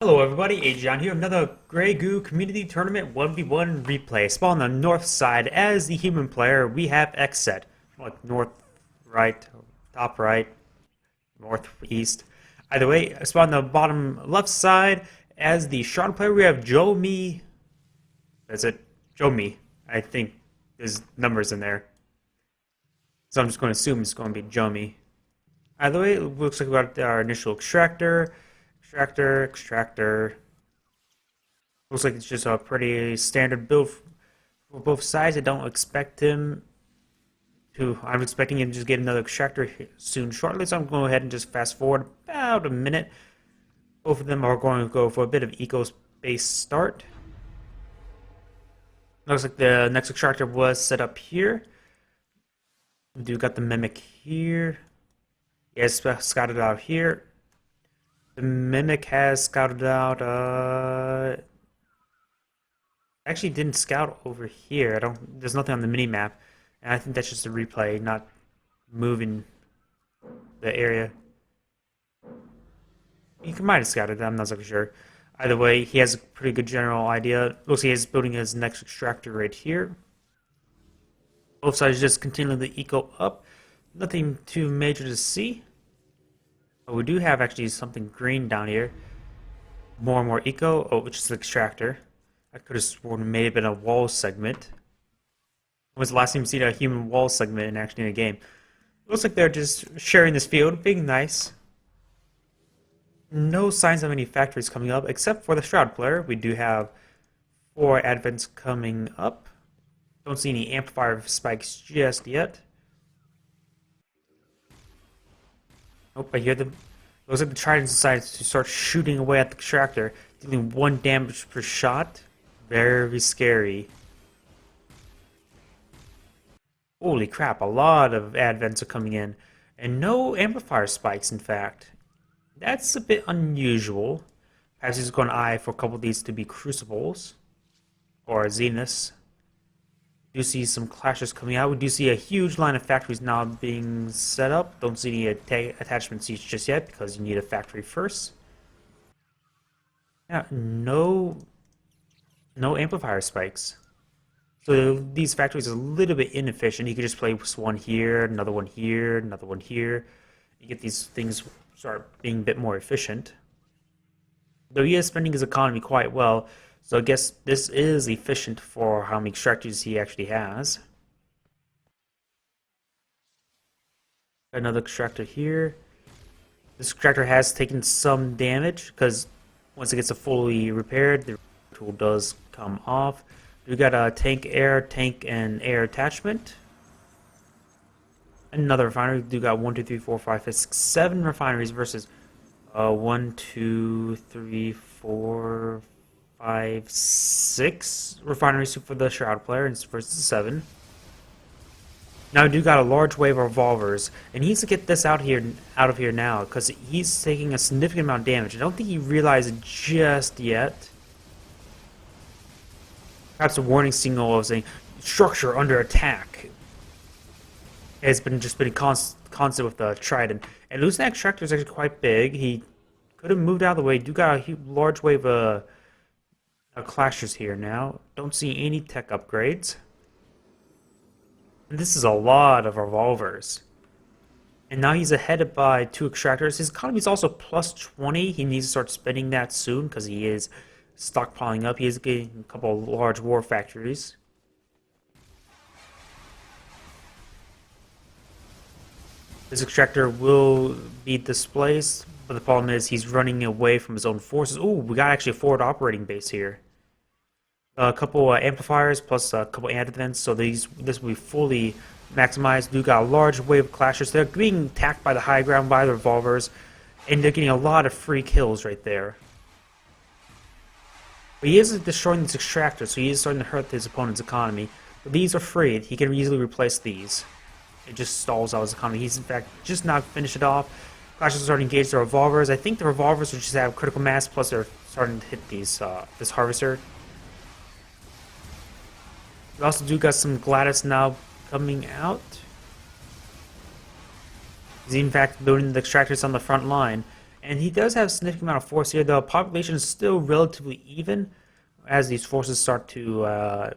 Hello everybody, Agion here, another Grey Goo Community Tournament 1v1 replay. Spawn on the north side as the human player, we have Xcet. Like north, right, top right, northeast. Either way, spawn on the bottom left side as the Shroud player, we have J0em4y. That's it, J0em4y. I think there's numbers in there. So I'm just going to assume it's going to be J0em4y. Either way, it looks like we got our initial extractor. Extractor. Looks like it's just a pretty standard build for both sides. I don't expect him to. I'm expecting him to just get another extractor soon, shortly. So I'm going to go ahead and just fast forward about a minute. Both of them are going to go for a bit of eco-space start. Looks like the next extractor was set up here. We do got the mimic here. Yes, scouted out here. The Mimic has scouted out, actually didn't scout over here. There's nothing on the mini-map. And I think that's just a replay, not moving the area. He might have scouted, I'm not so sure. Either way, he has a pretty good general idea. Looks like he's building his next extractor right here. Both sides just continuing the eco up. Nothing too major to see. But we do have actually something green down here. More and more eco. Oh, which is the extractor. I could have sworn it may have been a wall segment. When was the last time you seen a human wall segment in actually in a game? Looks like they're just sharing this field, being nice. No signs of any factories coming up, except for the Shroud player. We do have 4 advents coming up. Don't see any amplifier spikes just yet. Oh, I hear them. Looks like the Trident decided to start shooting away at the extractor, dealing 1 damage per shot. Very scary. Holy crap, a lot of advents are coming in. And no amplifier spikes, in fact. That's a bit unusual. Perhaps he's going to eye for a couple of these to be Crucibles. Or Zeniths. We do see some clashes coming out. We do see a huge line of factories now being set up. Don't see any attachment seats just yet because you need a factory first. Yeah, no amplifier spikes. So these factories are a little bit inefficient. You could just place one here, another one here, another one here. You get these things start being a bit more efficient. Though he is spending his economy quite well. So I guess this is efficient for how many extractors he actually has. Another extractor here. This extractor has taken some damage because once it gets fully repaired, the tool does come off. We got a tank, and air attachment. Another refinery. We do got 1, 2, 3, 4, 5, 6, 7 refineries versus 1, 2, 3, 4, 5, 6 refineries for the Shroud player and versus 7. Now we do got a large wave of revolvers, and he needs to get this out of here now because he's taking a significant amount of damage. I don't think he realized it just yet. Perhaps a warning signal of saying structure under attack. It's just been constant with the Trident, and losing that extractor is actually quite big. He could have moved out of the way. Do got a large wave of clashers here now. Don't see any tech upgrades. And this is a lot of revolvers. And now he's ahead by 2 extractors. His economy is also plus 20. He needs to start spending that soon because he is stockpiling up. He is getting a couple of large war factories. This extractor will be displaced, but the problem is he's running away from his own forces. Ooh, we got actually a forward operating base here. A couple amplifiers plus a couple advents, so this will be fully maximized. We got a large wave of clashers. They're being attacked by the high ground by the revolvers, and they're getting a lot of free kills right there. But he isn't destroying this extractor, so he is starting to hurt his opponent's economy. But these are free. He can easily replace these. It just stalls out his economy. He's in fact just not finished it off. Clashes are starting to engage the revolvers. I think the revolvers will just have critical mass, plus they're starting to hit these this harvester. We also do got some Gladys now coming out. He's in fact building the extractors on the front line. And he does have a significant amount of force here. The population is still relatively even as these forces start to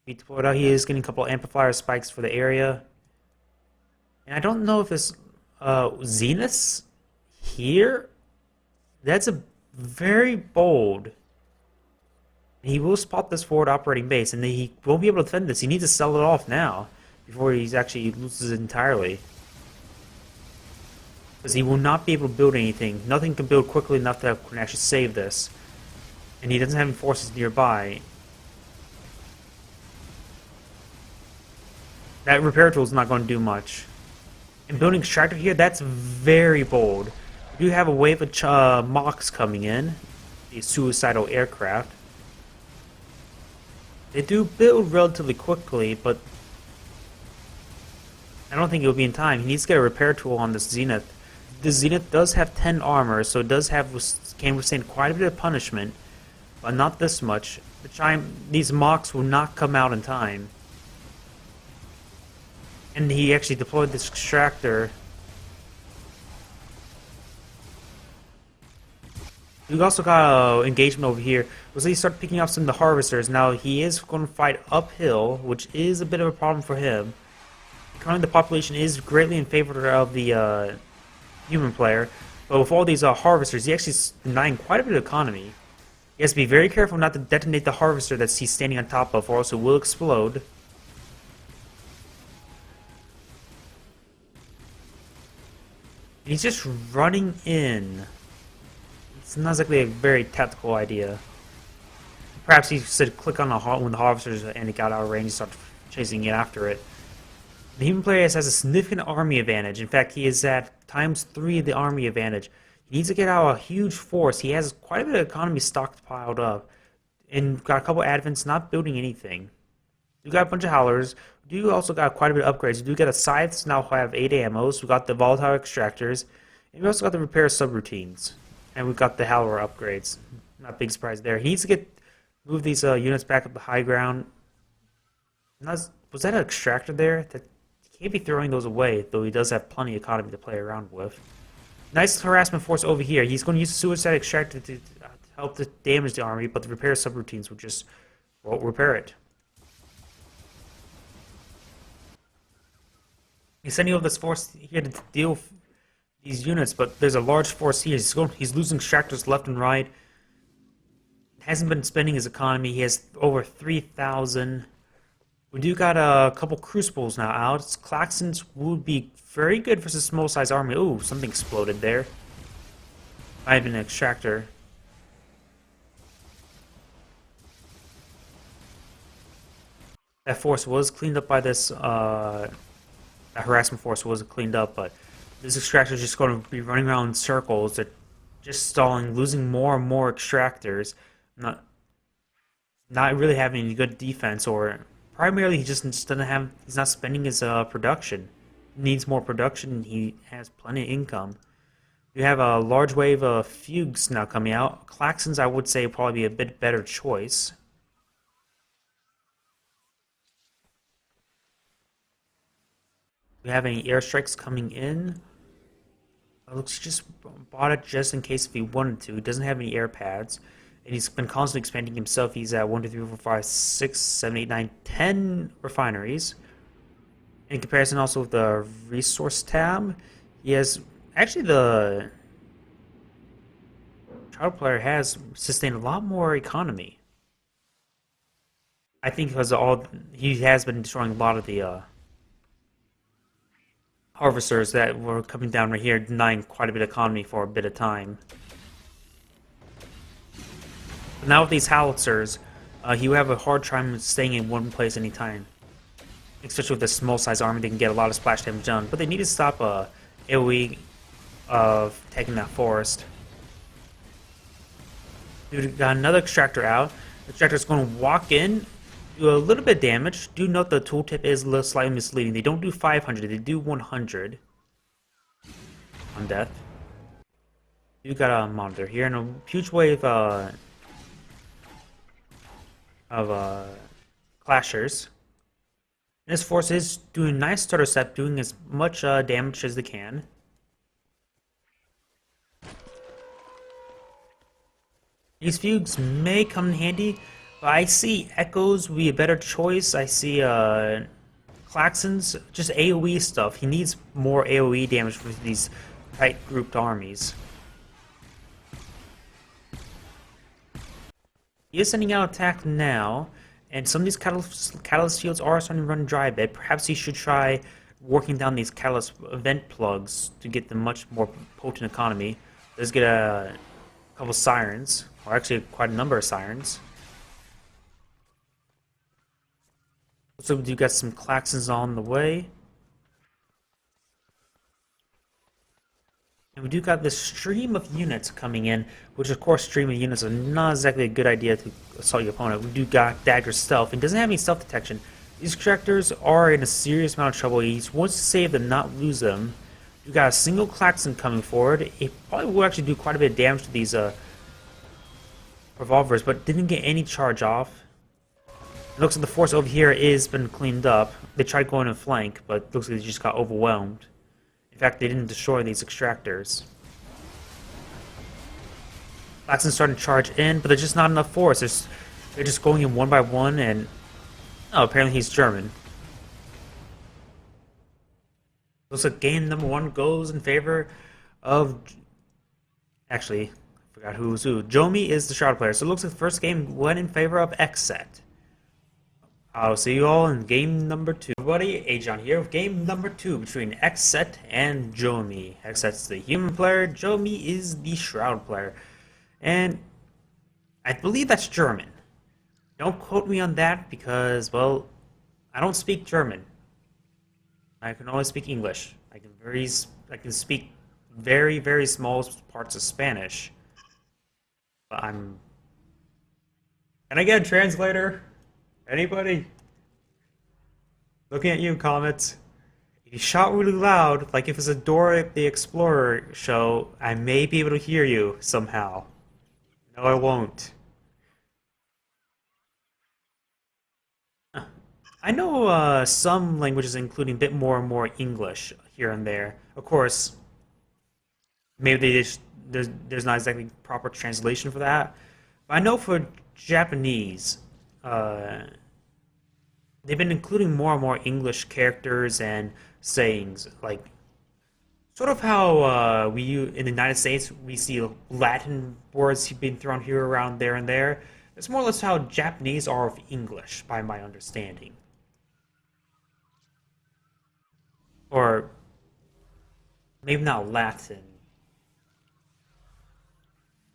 be deployed out. He is getting a couple amplifier spikes for the area. And I don't know if this Zenith here, that's a very bold. He will spot this forward operating base, and he won't be able to defend this. He needs to sell it off now before he actually loses it entirely. Because he will not be able to build anything. Nothing can build quickly enough that can actually save this. And he doesn't have any forces nearby. That repair tool is not going to do much. And building extractor here, that's very bold. We do have a wave of mocks coming in. These suicidal aircraft. They do build relatively quickly, but I don't think it'll be in time. He needs to get a repair tool on this Zenith. The Zenith does have 10 armor, so it does have can withstand quite a bit of punishment, but not this much. These mocks will not come out in time. And he actually deployed this extractor. We also got an engagement over here. So he started picking up some of the harvesters. Now he is going to fight uphill, which is a bit of a problem for him. Currently the population is greatly in favor of the human player, but with all these harvesters, he actually is denying quite a bit of economy. He has to be very careful not to detonate the harvester that he's standing on top of, or else it will explode. He's just running in. It's not exactly a very tactical idea. Perhaps he said click on when the harvesters and it got out of range and start chasing it after it. The human player has a significant army advantage. In fact, he is at ×3 of the army advantage. He needs to get out a huge force. He has quite a bit of economy stockpiled up. And got a couple advents not building anything. We got a bunch of howlers. We do also got quite a bit of upgrades. We do get a scythes, now have 8 ammos. We got the volatile extractors. And we also got the repair subroutines. And we've got the howler upgrades. Not a big surprise there. He needs to move these units back up the high ground. Was that an extractor there? He can't be throwing those away, though he does have plenty of economy to play around with. Nice harassment force over here. He's going to use the suicide extractor to help to damage the army, but the repair subroutines won't repair it. He's sending over this force here to deal with these units, but there's a large force here. He's losing extractors left and right. Hasn't been spending his economy. He has over 3,000. We do got a couple crucibles now out. Klaxons would be very good versus small size army. Ooh, something exploded there. Might have been an extractor. That force was cleaned up by this. That harassment force was cleaned up, but this extractor is just going to be running around in circles. They're just stalling, losing more and more extractors. Not really having any good defense, or primarily he just doesn't have. He's not spending his production. He needs more production. He has plenty of income. We have a large wave of fugues now coming out. Klaxons, I would say, probably be a bit better choice. Do we have any airstrikes coming in? It looks he just bought it just in case if he wanted to. He doesn't have any air pads. And he's been constantly expanding himself. He's at 1, 2, 3, 4, 5, 6, 7, 8, 9, 10 refineries. In comparison also with the resource tab, he has actually the Shroud player has sustained a lot more economy. I think because he has been destroying a lot of the harvesters that were coming down right here, denying quite a bit of economy for a bit of time. But now with these howitzers, he will have a hard time staying in one place anytime. Especially with the small size army, they can get a lot of splash damage done. But they need to stop AoE of taking that forest. We got another extractor out. The extractor is going to walk in, do a little bit of damage. Do note the tooltip is a little slightly misleading. They don't do 500, they do 100 on death. You got a monitor here and a huge wave of clashers. And this force is doing a nice starter step, doing as much damage as they can. These fugues may come in handy, but I see echoes would be a better choice. I see klaxons, just AoE stuff. He needs more AoE damage for these tight grouped armies. He is sending out attack now, and some of these catalyst fields are starting to run dry a bit. Perhaps he should try working down these catalyst event plugs to get the much more potent economy. Let's get a couple sirens, or actually quite a number of sirens. Looks like we do got some klaxons on the way. And we do got this stream of units coming in, which of course stream of units are not exactly a good idea to assault your opponent. We do got Dagger Stealth, and doesn't have any stealth detection. These extractors are in a serious amount of trouble. He wants to save them, not lose them. We got a single klaxon coming forward. It probably will actually do quite a bit of damage to these revolvers, but didn't get any charge off. It looks like the force over here is been cleaned up. They tried going in flank, but it looks like they just got overwhelmed. In fact, they didn't destroy these extractors. Klaxon's starting to charge in, but there's just not enough force. They're just going in one by one, and oh, apparently he's German. Looks like game number 1 goes in favor of... Actually, I forgot who was who. J0em4y is the Shroud player, so it looks like the first game went in favor of Xcet. I'll see you all in game number 2. Everybody, Agion here with game number 2 between Xcet and J0em4y. Xcet's the human player, J0em4y is the Shroud player. And I believe that's German. Don't quote me on that because, well, I don't speak German. I can only speak English. I can speak very, very small parts of Spanish. But Can I get a translator? Anybody? Looking at you, comments. If you shout really loud, like if it's a Dora the Explorer show, I may be able to hear you somehow. No, I won't. I know some languages, including a bit more and more English here and there. Of course, maybe there's not exactly proper translation for that. But I know for Japanese, they've been including more and more English characters and sayings, like sort of how in the United States we see Latin words being thrown here, around, there, and there. It's more or less how Japanese are of English, by my understanding. Or maybe not Latin.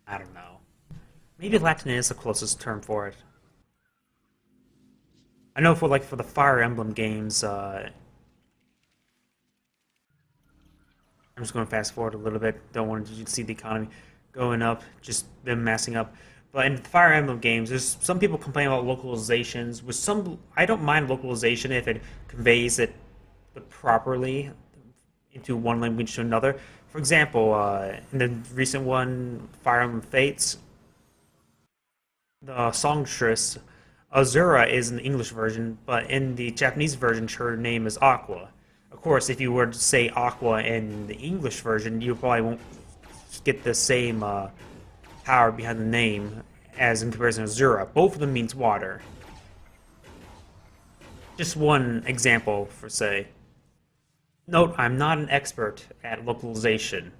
I don't know. Maybe Latin is the closest term for it. I know for the Fire Emblem games, I'm just going to fast forward a little bit. Don't want you to see the economy going up, just them messing up. But in the Fire Emblem games, there's some people complain about localizations. With some, I don't mind localization if it conveys it properly into one language to another. For example, in the recent one, Fire Emblem Fates, the songstress Azura is in the English version, but in the Japanese version, her name is Aqua. Of course, if you were to say Aqua in the English version, you probably won't get the same power behind the name as in comparison to Azura. Both of them means water. Just one example for say. Note, I'm not an expert at localization.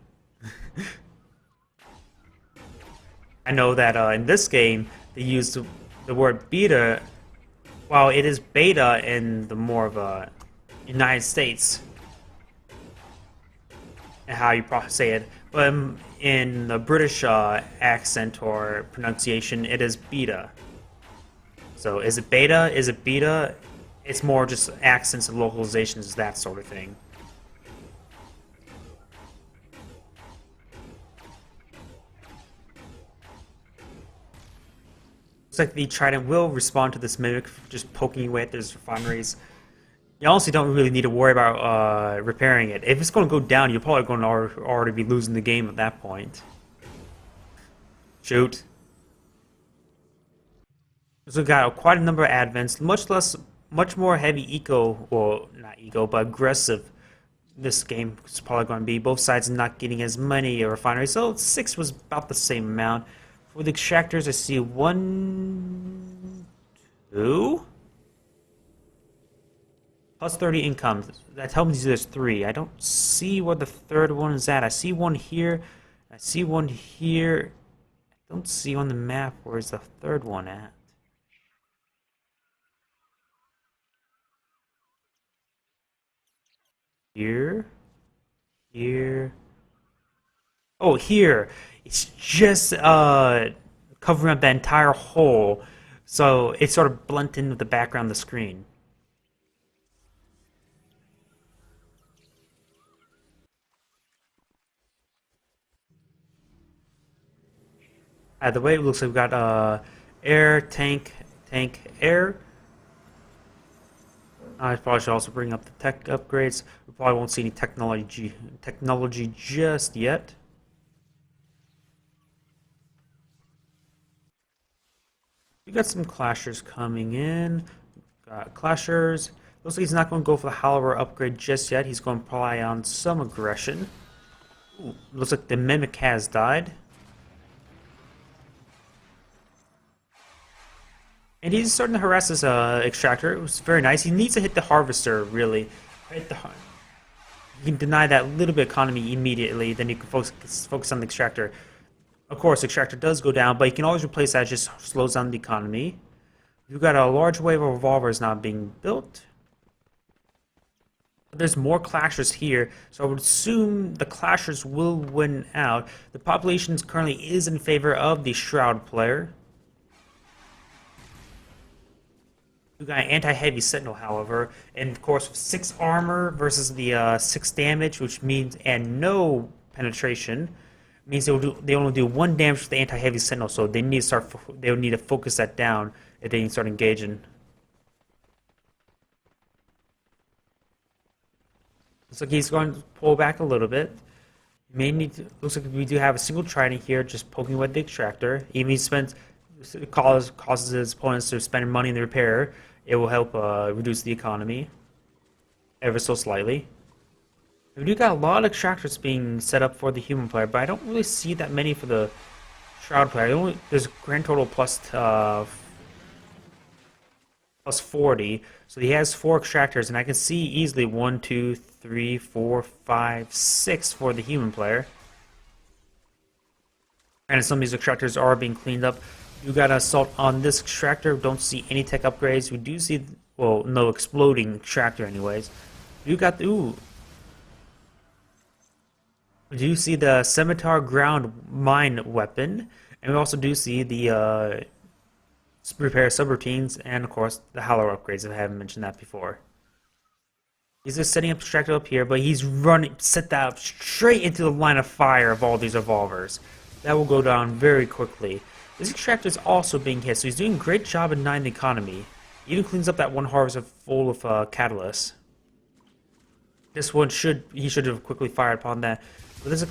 I know that in this game, they used the word beta, while it is beta in the more of a United States, and how you say it, but in the British accent or pronunciation, it is beta. So is it beta? Is it beta? It's more just accents and localizations, that sort of thing. Looks like the Trident will respond to this Mimic, just poking away at those refineries. You honestly don't really need to worry about repairing it. If it's going to go down, you're probably going to already be losing the game at that point. Shoot. So we've got quite a number of advents, much more heavy eco, well, not eco, but aggressive. This game is probably going to be both sides not getting as many refineries. So 6 was about the same amount. For the extractors, I see 1, 2, plus 30 income. That tells me there's 3. I don't see where the third one is at. I see one here. I see one here. I don't see on the map where's the third one at. Here. Here. Oh, here. It's just covering up the entire hole, so it's sort of blended in with the background of the screen. Either way, it looks like we've got air, tank, air. I probably should also bring up the tech upgrades. We probably won't see any technology just yet. We got some clashers coming in. Got clashers. Looks like he's not going to go for the Howler upgrade just yet. He's going to rely on some aggression. Ooh, looks like the Mimic has died. And he's starting to harass his extractor. It was very nice. He needs to hit the harvester, really. Hit the You can deny that little bit of economy immediately, then you can focus on the extractor. Of course, the extractor does go down, but you can always replace that. It just slows down the economy. We've got a large wave of revolvers now being built. There's more clashers here, so I would assume the clashers will win out. The population currently is in favor of the Shroud player. We got an anti-heavy sentinel, however, and of course with 6 armor versus the 6 damage, which means and no penetration, means they only do 1 damage with the anti-heavy sentinel. So they need to focus that down if they can start engaging. Looks like he's going to pull back a little bit. May need to, looks like we do have a single trident here, just poking with the extractor. Even if he causes his opponents to spend money in the repair, it will help reduce the economy ever so slightly. We do got a lot of extractors being set up for the human player, but I don't really see that many for the Shroud player. There's a grand total plus 40, so he has 4 extractors, and I can see easily 1, 2, 3, 4, 5, 6 for the human player. And some of these extractors are being cleaned up. You got an assault on this extractor. Don't see any tech upgrades. We do see, well, no exploding extractor, anyways. You got the We do see the scimitar ground mine weapon, and we also do see the repair subroutines, and of course the Howler upgrades. If I haven't mentioned that before. He's just setting up extractor up here, but he's set that up straight into the line of fire of all these revolvers. That will go down very quickly. This extractor is also being hit, so he's doing a great job at denying the economy. He even cleans up that one harvester full of catalyst. This one he should have quickly fired upon that. But this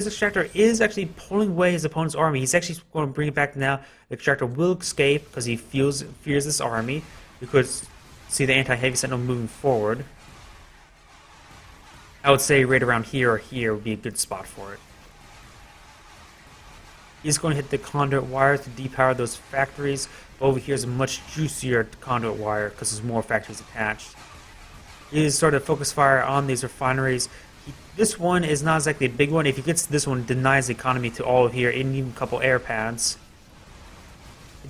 extractor is actually pulling away his opponent's army. He's actually going to bring it back now. The extractor will escape because he fears this army. You could see the anti-heavy sentinel moving forward. I would say right around here or here would be a good spot for it. He's going to hit the conduit wire to depower those factories. Over here is a much juicier conduit wire because there's more factories attached. He started focus fire on these refineries. This one is not exactly a big one. If he gets this one, it denies the economy to all of here, and even a couple air pads.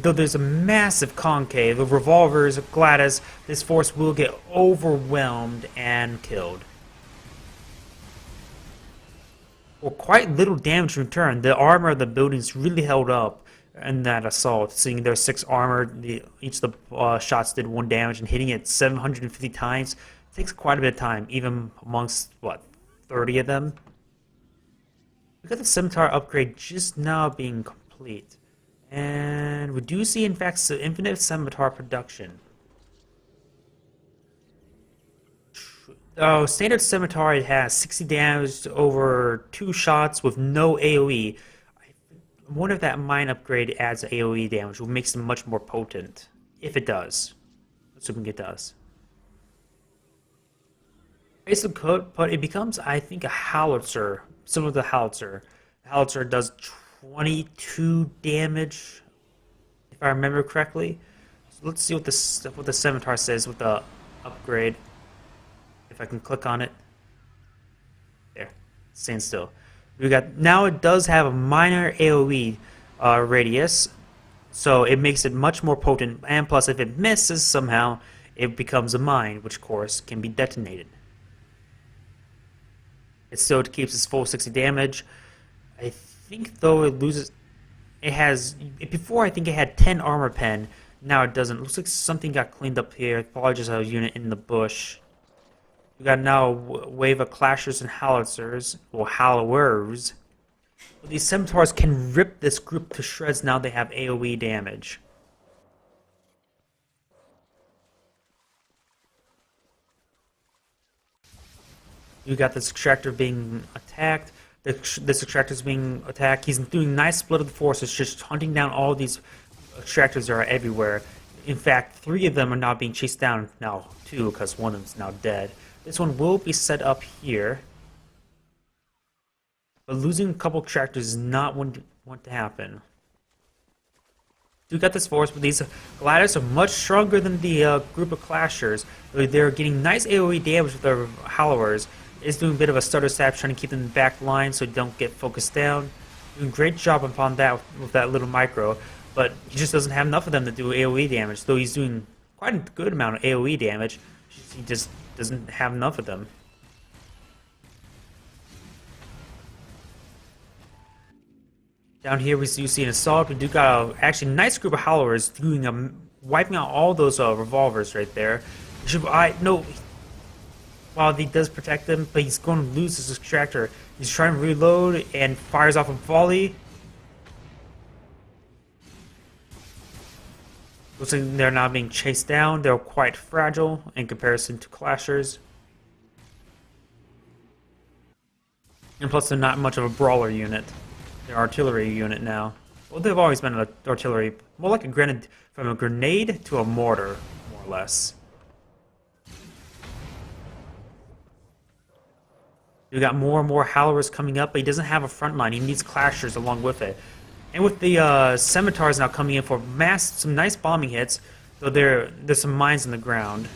Though there's a massive concave of revolvers, Gladys, this force will get overwhelmed and killed. Well, quite little damage in return. The armor of the buildings really held up in that assault. Seeing there's 6 armor, each of the shots did 1 damage, and hitting it 750 times takes quite a bit of time, even amongst, what, 30 of them? We got the scimitar upgrade just now being complete. And we do see, in fact, infinite scimitar production. Standard scimitar, it has 60 damage over 2 shots with no AoE. I wonder if that mine upgrade adds AoE damage, which makes them much more potent. If it does. Assuming it does. Basically, but it becomes, I think, a howitzer, similar to the howitzer. The howitzer does 22 damage, if I remember correctly. So let's see what the scimitar says with the upgrade. If I can click on it. There, staying still. We got now. It does have a minor AOE radius, so it makes it much more potent. And plus, if it misses somehow, it becomes a mine, which of course can be detonated. It still keeps its full 60 damage. I think though it loses. It has before. I think it had 10 armor pen. Now it doesn't. Looks like something got cleaned up here. Probably just a unit in the bush. We got now a wave of clashers and howitzers, or hallowers. Well, these scimitars can rip this group to shreds now they have AoE damage. You got this extractor being attacked. This extractor is being attacked. He's doing a nice split of the forces, just hunting down all these extractors that are everywhere. In fact, 3 of them are now being chased down. Now 2, because one of them is now dead. This one will be set up here. But losing a couple extractors is not want to happen. You got this force, but these gliders are much stronger than the group of clashers. They're getting nice AoE damage with their hallowers. It's doing a bit of a stutter stab, trying to keep them in the back line so they don't get focused down. Doing a great job upon that with that little micro, but he just doesn't have enough of them to do AoE damage. Though he's doing quite a good amount of AoE damage, he just doesn't have enough of them. Down here we see an assault. We do got a actually nice group of howlers doing wiping out all those revolvers right there. While he does protect them, but he's going to lose his extractor. He's trying to reload and fires off a volley. Looks like they're now being chased down. They're quite fragile in comparison to clashers. And plus they're not much of a brawler unit. They're artillery unit now. Well, they've always been an artillery, more like a grenade, from a grenade to a mortar, more or less. You got more and more howlers coming up, but he doesn't have a front line. He needs clashers along with it. And with the scimitars now coming in for some nice bombing hits, though there's some mines in the ground.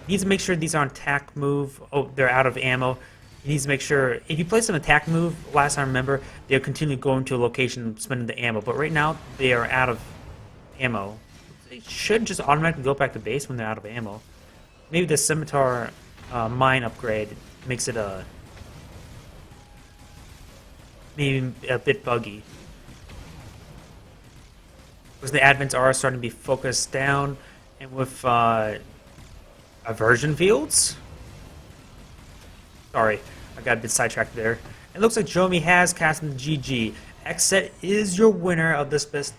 He needs to make sure these aren't attack move. Oh, they're out of ammo. He needs to make sure, if you place an attack move, last I remember, they'll continue going to a location spending the ammo. But right now, they are out of ammo. They should just automatically go back to base when they're out of ammo. Maybe the scimitar mine upgrade makes it maybe a bit buggy. Because the advents are starting to be focused down, and with aversion fields. Sorry, I got a bit sidetracked there. It looks like J0em4y has cast in the GG. Xcet is your winner of this best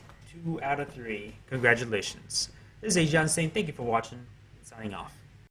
2 out of 3. Congratulations. This is Agion saying thank you for watching. Signing off.